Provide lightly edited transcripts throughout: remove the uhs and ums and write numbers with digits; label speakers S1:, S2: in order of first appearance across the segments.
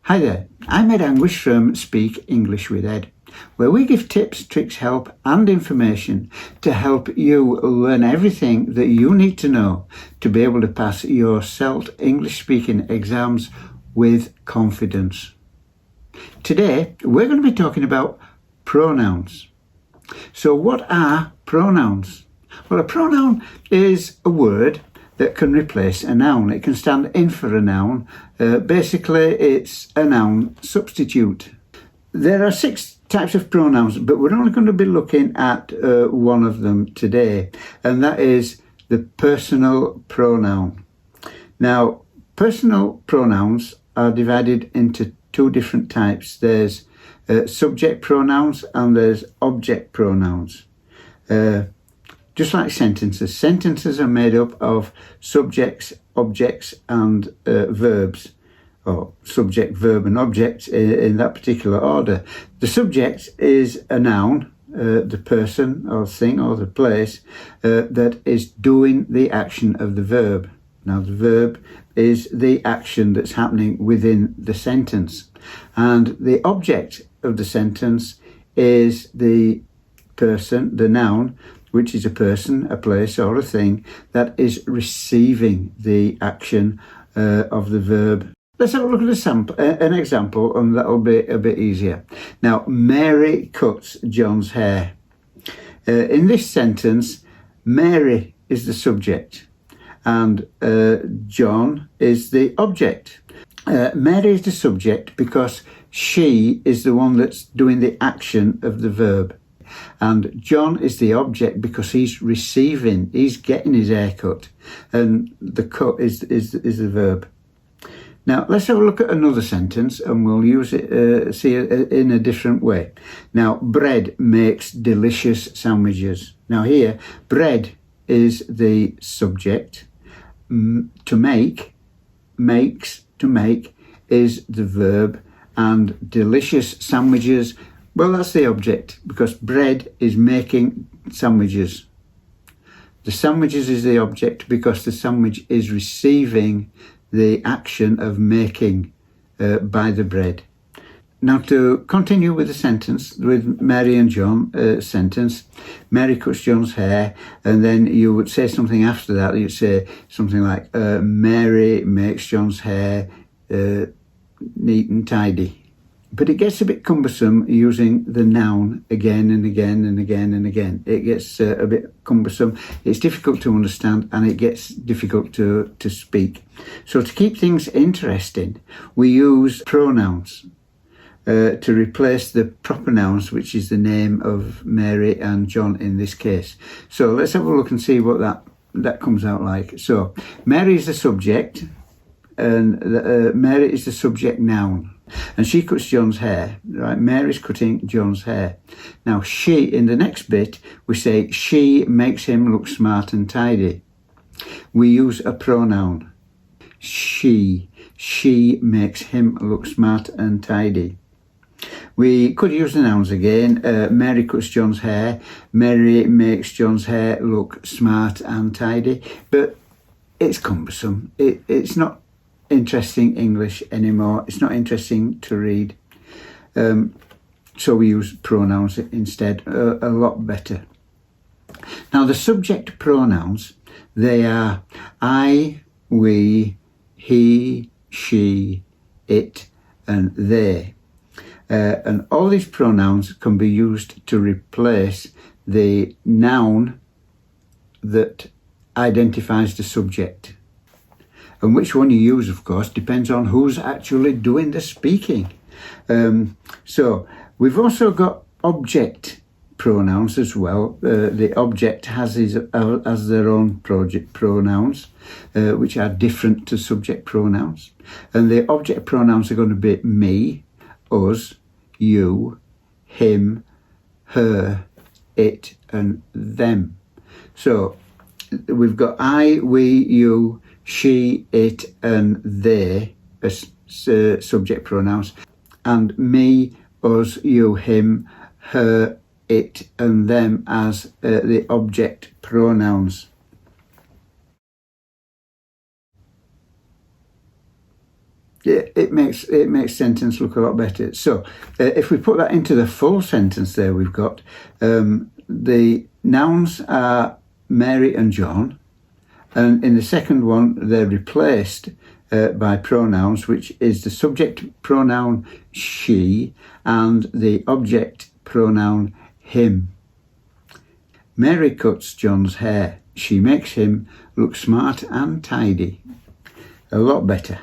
S1: Hi there, I'm Ed Anguish from Speak English with Ed, where we give tips, tricks, help and information to help you learn everything that you need to know to be able to pass your SELT English speaking exams with confidence. Today, we're going to be talking about pronouns. So what are pronouns? Well, a pronoun is a word that can replace a noun. It can stand in for a noun. Basically, it's a noun substitute. There are 6 types of pronouns, but we're only going to be looking at one of them today, and that is the personal pronoun. Now, personal pronouns are divided into 2 different types. There's subject pronouns and there's object pronouns. Just like sentences. Sentences are made up of subjects, objects and verbs, or subject, verb and object in that particular order. The subject is a noun, the person or thing or the place that is doing the action of the verb. Now the verb is the action that's happening within the sentence, and the object of the sentence is the person, the noun, which is a person, a place or a thing that is receiving the action of the verb. Let's have a look at an example, and that'll be a bit easier. Now, Mary cuts John's hair. In this sentence, Mary is the subject and John is the object. Mary is the subject because she is the one that's doing the action of the verb. And John is the object because he's getting his hair cut, and the cut is the verb. Now let's have a look at another sentence, and we'll use it see it in a different way. Now, bread makes delicious sandwiches. Now here, bread is the subject. To make, makes, to make is the verb, and delicious sandwiches, well, that's the object, because bread is making sandwiches. The sandwiches is the object because the sandwich is receiving the action of making by the bread. Now, to continue with the sentence, with Mary and John sentence, Mary cuts John's hair, and then you would say something after that. You'd say something like, Mary makes John's hair neat and tidy. But it gets a bit cumbersome using the noun again and again and again and again. It gets a bit cumbersome. It's difficult to understand, and it gets difficult to speak. So to keep things interesting, we use pronouns to replace the proper nouns, which is the name of Mary and John in this case. So let's have a look and see what that comes out like. So Mary is the subject, and Mary is the subject noun. And she cuts John's hair, right? Mary's cutting John's hair. Now, she, in the next bit, we say she makes him look smart and tidy. We use a pronoun. She makes him look smart and tidy. We could use the nouns again. Mary cuts John's hair. Mary makes John's hair look smart and tidy. But it's cumbersome. It's not interesting English anymore. It's not interesting to read. So we use pronouns instead, a lot better. Now, the subject pronouns, they are I, we, he, she, it, and they. And all these pronouns can be used to replace the noun that identifies the subject. And which one you use, of course, depends on who's actually doing the speaking. So we've also got object pronouns as well. The object has their own pronouns, which are different to subject pronouns. And the object pronouns are going to be me, us, you, him, her, it, and them. So we've got I, we, you, she, it, and they as subject pronouns, and me, us, you, him, her, it, and them as the object pronouns. it makes sentence look a lot better. So if we put that into the full sentence there, we've got the nouns are Mary and John, and in the second one they're replaced by pronouns, which is the subject pronoun she and the object pronoun him. Mary cuts John's hair. She makes him look smart and tidy. A lot better.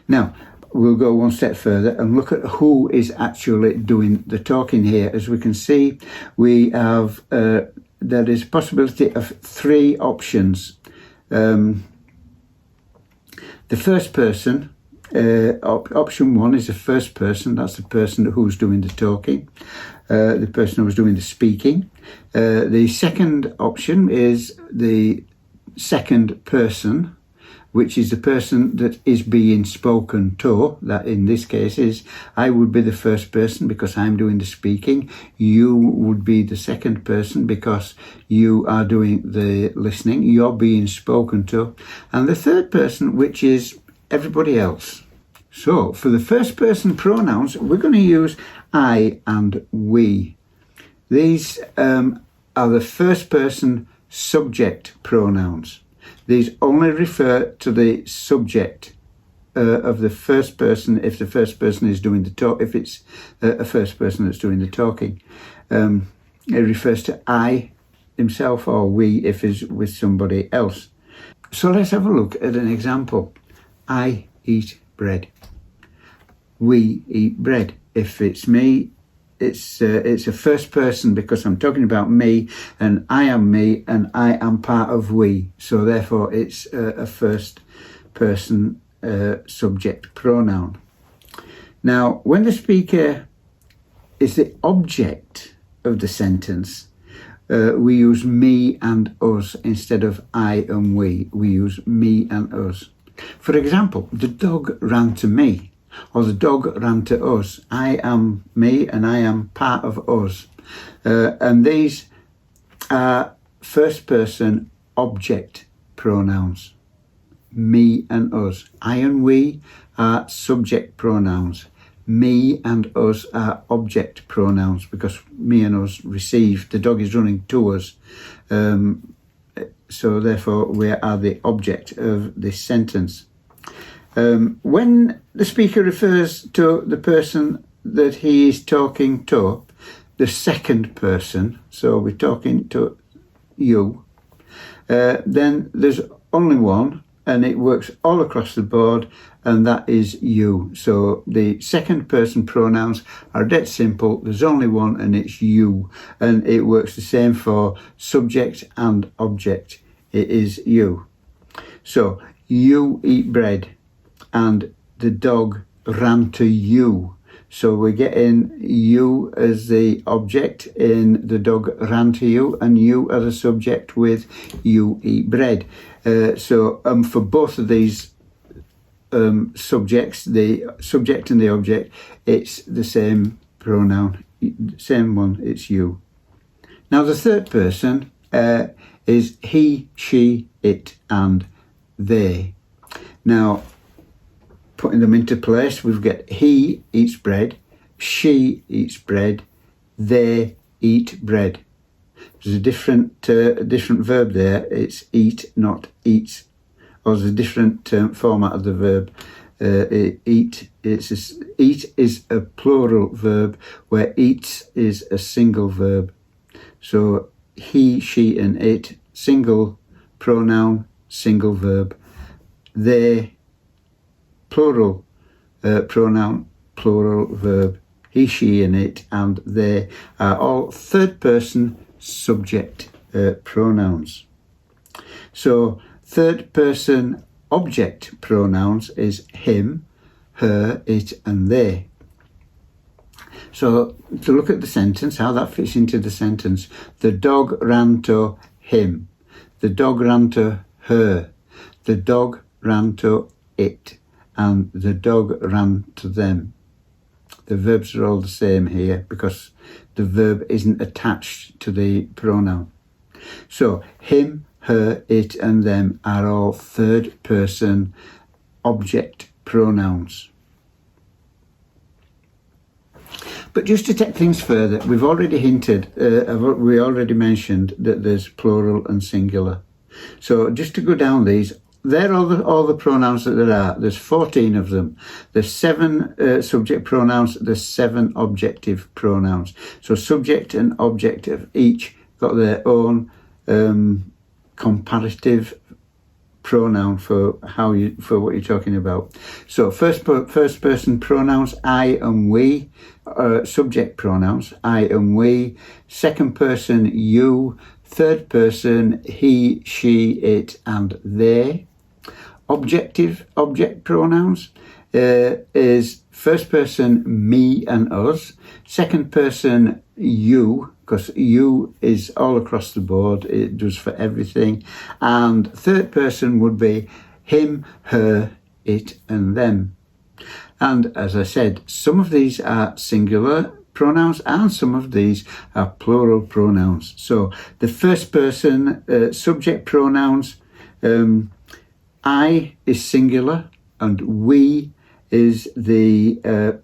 S1: Now, we'll go one step further and look at who is actually doing the talking here. As we can see, we have there is a possibility of three options. The first person, option one, is the first person. That's the person who's doing the talking, the person who's doing the speaking. The second option is the second person, which is the person that is being spoken to. That in this case is, I would be the first person because I'm doing the speaking. You would be the second person because you are doing the listening. You're being spoken to. And the third person, which is everybody else. So for the first person pronouns, we're going to use I and we. These are the first person subject pronouns. These only refer to the subject of the first person if the first person is doing the talk. If it's a first person that's doing the talking, it refers to I himself or we if it's with somebody else. So let's have a look at an example. I eat bread. We eat bread. If it's me, it's a first person because I'm talking about me and I am part of we. So therefore it's a first person subject pronoun. Now, when the speaker is the object of the sentence, we use me and us instead of I and we. We use me and us. For example, the dog ran to me. Or the dog ran to us. I am me and I am part of us. And these are first person object pronouns. Me and us. I and we are subject pronouns. Me and us are object pronouns because me and us receive. The dog is running to us. So therefore we are the object of this sentence. When the speaker refers to the person that he is talking to, the second person, so we're talking to you, then there's only one and it works all across the board, and that is you. So the second person pronouns are dead simple. There's only one and it's you, and it works the same for subject and object. It is you. So you eat bread. And the dog ran to you. So we're getting you as the object in the dog ran to you, and you are the subject with you eat bread. So for both of these subjects, the subject and the object, it's the same pronoun, same one, it's you. Now the third person is he, she, it, and they. Now, putting them into place, we've got he eats bread, she eats bread, they eat bread. There's a different verb there. It's eat, not eats. Or there's a different format of the verb. Eat. Eat is a plural verb, where eats is a single verb. So he, she, and it, single pronoun, single verb. They, plural pronoun, plural verb. He, she, and it, and they are all third person subject pronouns. So third person object pronouns is him, her, it, and they. So to look at the sentence, how that fits into the sentence. The dog ran to him. The dog ran to her. The dog ran to it. And the dog ran to them. The verbs are all the same here because the verb isn't attached to the pronoun. So him, her, it, and them are all third person object pronouns. But just to take things further, we've already hinted, we already mentioned that there's plural and singular. So just to go down these, they're all the pronouns that there are. There's 14 of them. There's 7 subject pronouns, there's 7 objective pronouns. So subject and object have each got their own comparative pronoun for what you're talking about. So first person pronouns, I and we, subject pronouns, I and we, second person you, third person he, she, it and they. Object pronouns is first person me and us, second person you, because you is all across the board, it does for everything, and third person would be him, her, it and them. And as I said, some of these are singular pronouns and some of these are plural pronouns. So the first person subject pronouns, I is singular and we is the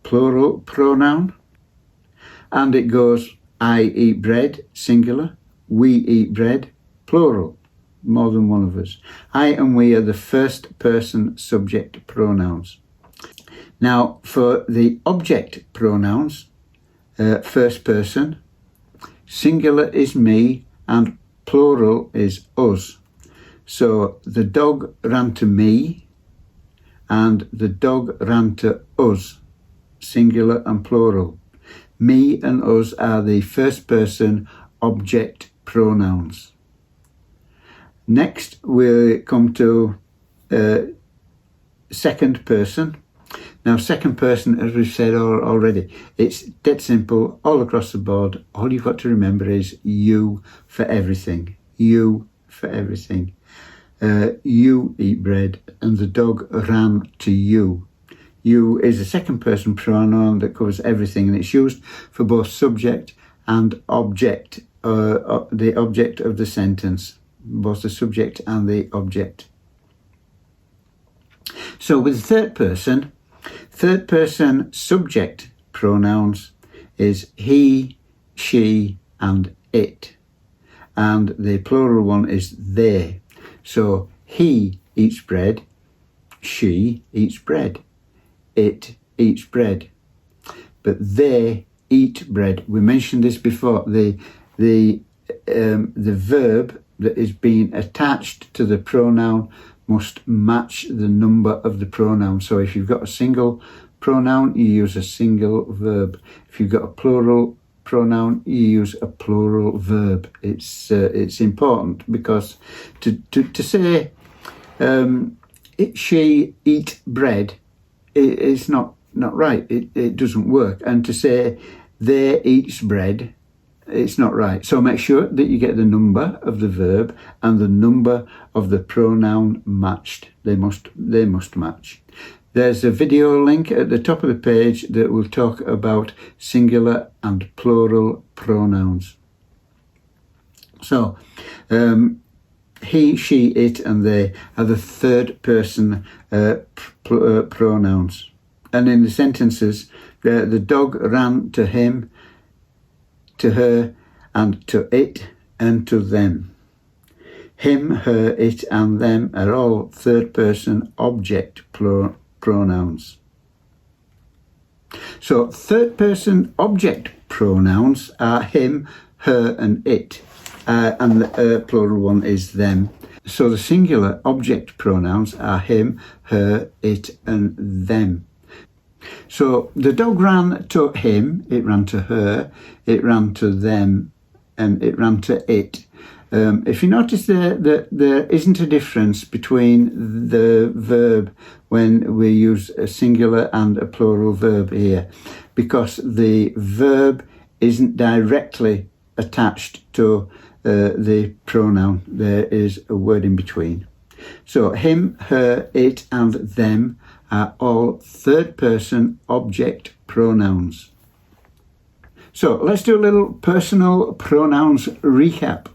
S1: plural pronoun, and it goes I eat bread, singular, we eat bread, plural, more than one of us. I and we are the first person subject pronouns. Now for the object pronouns, first person, singular is me and plural is us. So the dog ran to me and the dog ran to us, singular and plural. Me and us are the first person object pronouns. Next we come to second person. Now second person, as we've said already, it's dead simple all across the board. All you've got to remember is you for everything. You for everything. You eat bread and the dog ran to you. You is a second person pronoun that covers everything, and it's used for both subject and object, the object of the sentence, both the subject and the object. So with third person subject pronouns is he, she and it, and the plural one is they. So he eats bread, she eats bread, it eats bread, but they eat bread. We mentioned this before. The verb that is being attached to the pronoun must match the number of the pronoun. So if you've got a single pronoun, you use a single verb. If you've got a plural pronoun, you use a plural verb. It's important because to say she eat bread, it's not right. It doesn't work. And to say they eats bread, it's not right. So make sure that you get the number of the verb and the number of the pronoun matched. They must match. There's a video link at the top of the page that will talk about singular and plural pronouns. So he, she, it and they are the third person pronouns. And in the sentences, the dog ran to him, to her, and to it, and to them. Him, her, it, and them are all third person object pronouns. So third person object pronouns are him, her, and it, and the plural one is them. So the singular object pronouns are him, her, it, and them. So the dog ran to him, it ran to her, it ran to them, and it ran to it. If you notice there isn't a difference between the verb when we use a singular and a plural verb here, because the verb isn't directly attached to the pronoun. There is a word in between. So him, her, it, and them are all third person object pronouns. So let's do a little personal pronouns recap.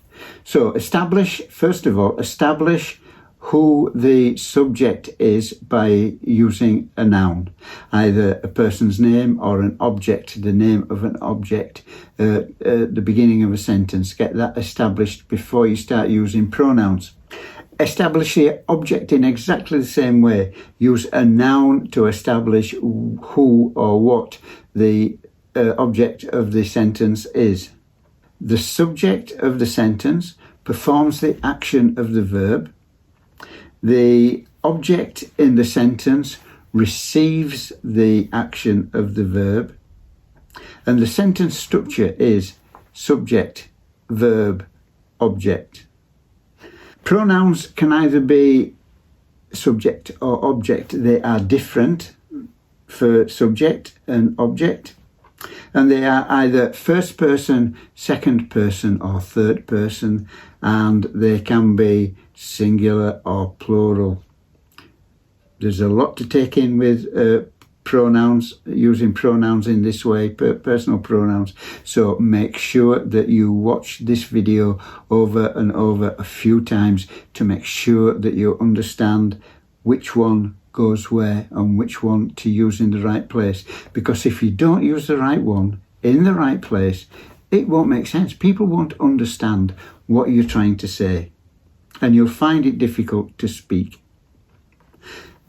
S1: So first of all, establish who the subject is by using a noun, either a person's name or an object, the name of an object, the beginning of a sentence. Get that established before you start using pronouns. Establish the object in exactly the same way. Use a noun to establish who or what the object of the sentence is. The subject of the sentence performs the action of the verb. The object in the sentence receives the action of the verb. And the sentence structure is subject, verb, object. Pronouns can either be subject or object. They are different for subject and object. And they are either first person, second person, or third person. And they can be singular or plural. There's a lot to take in with pronouns, using pronouns in this way, personal pronouns. So make sure that you watch this video over and over a few times to make sure that you understand which one goes where and which one to use in the right place. Because if you don't use the right one in the right place, it won't make sense. People won't understand what you're trying to say, and you'll find it difficult to speak.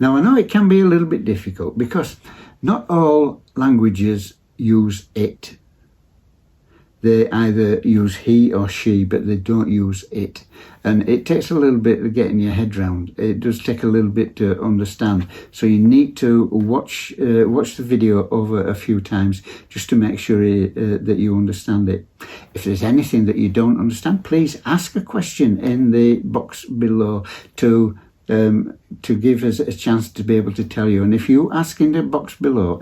S1: Now, I know it can be a little bit difficult because not all languages use it. They either use he or she, but they don't use it. And it takes a little bit of getting your head round. It does take a little bit to understand. So you need to watch the video over a few times just to make sure that you understand it. If there's anything that you don't understand, please ask a question in the box below to give us a chance to be able to tell you. And if you ask in the box below,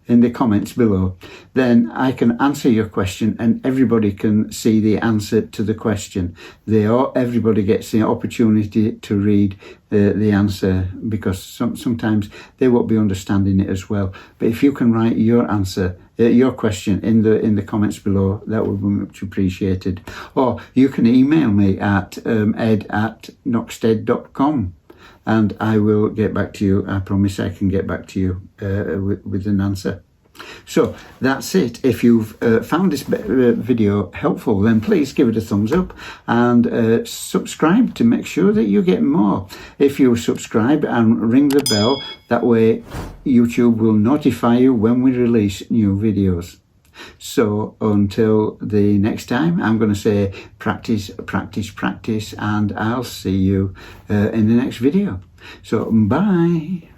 S1: in the comments below, then I can answer your question and everybody can see the answer to the question. Everybody gets the opportunity to read the answer, because sometimes they won't be understanding it as well. But if you can write your answer, your question in the comments below, that would be much appreciated. Or you can email me at ed@knoxted.com. and I will get back to you. I promise I can get back to you with an answer. So that's it. If you've found this video helpful, then please give it a thumbs up and subscribe to make sure that you get more. If you subscribe and ring the bell, that way YouTube will notify you when we release new videos. So until the next time, I'm going to say practice, practice, practice, and I'll see you in the next video. So bye.